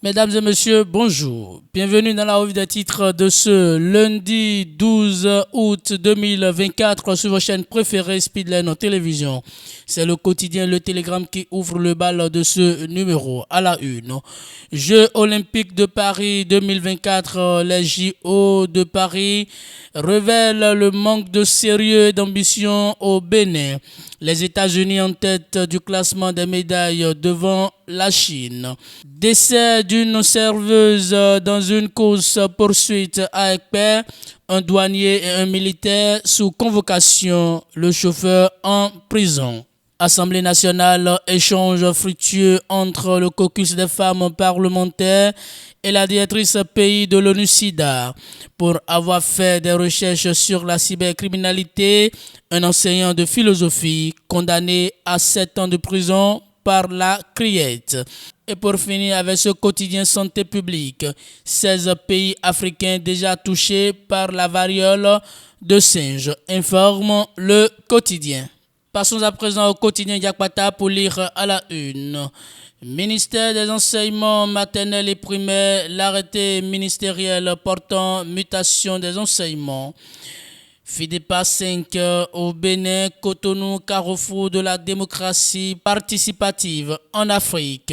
Mesdames et messieurs, bonjour. Bienvenue dans la revue des titres de ce lundi 12 août 2024 sur vos chaînes préférées Speedline Télévision. C'est le quotidien Le Télégramme qui ouvre le bal de ce numéro à la une. Jeux olympiques de Paris 2024, les JO de Paris révèlent le manque de sérieux et d'ambition au Bénin. Les États-Unis en tête du classement des médailles devant la Chine. Décès d'une serveuse dans une course-poursuite à Ekpè. Un douanier et un militaire sous convocation. Le chauffeur en prison. Assemblée nationale, échange fructueux entre le caucus des femmes parlementaires et la directrice pays de l'ONU-SIDA. Pour avoir fait des recherches sur la cybercriminalité, un enseignant de philosophie condamné à 7 ans de prison par la Criette. Et pour finir avec ce quotidien santé publique, 16 pays africains déjà touchés par la variole de singe, informe le quotidien. Passons à présent au quotidien Yakpata pour lire à la une. Ministère des enseignements maternels et primaires, l'arrêté ministériel portant mutation des enseignements. FIDEPA 5 au Bénin, Cotonou, carrefour de la démocratie participative en Afrique.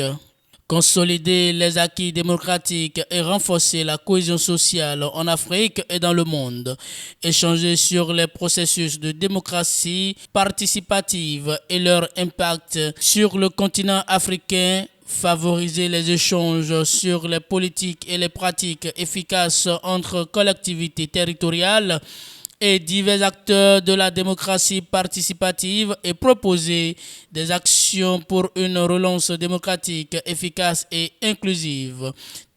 Consolider les acquis démocratiques et renforcer la cohésion sociale en Afrique et dans le monde. Échanger sur les processus de démocratie participative et leur impact sur le continent africain. Favoriser les échanges sur les politiques et les pratiques efficaces entre collectivités territoriales et divers acteurs de la démocratie participative et proposer des actions pour une relance démocratique efficace et inclusive.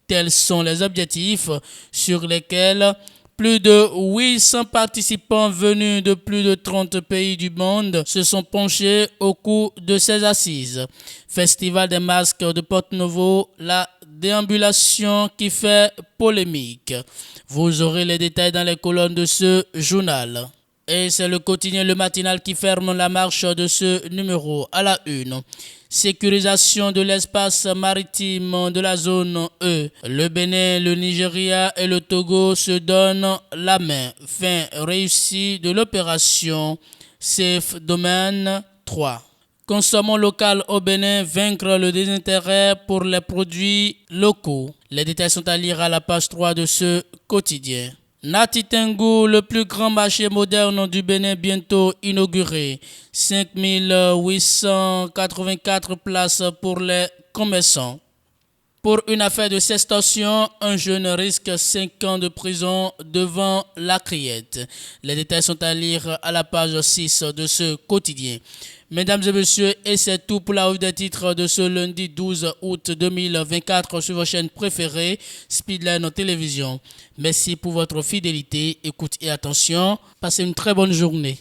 Tels sont les objectifs sur lesquels plus de 800 participants venus de plus de 30 pays du monde se sont penchés au cours de ces assises. Festival des masques de Porto-Novo, la déambulation qui fait polémique. Vous aurez les détails dans les colonnes de ce journal. Et c'est le quotidien Le Matinal qui ferme la marche de ce numéro à la une. Sécurisation de l'espace maritime de la zone E. Le Bénin, le Nigeria et le Togo se donnent la main. Fin réussie de l'opération Safe Domain 3. Consommons local au Bénin, vaincre le désintérêt pour les produits locaux. Les détails sont à lire à la page 3 de ce quotidien. Nati Tengu, le plus grand marché moderne du Bénin, bientôt inauguré. 5884 places pour les commerçants. Pour une affaire de sextorsion, un jeune risque 5 ans de prison devant la Criette. Les détails sont à lire à la page 6 de ce quotidien. Mesdames et messieurs, et c'est tout pour la revue des titres de ce lundi 12 août 2024 sur vos chaînes préférées, Speedline Télévision. Merci pour votre fidélité, écoute et attention. Passez une très bonne journée.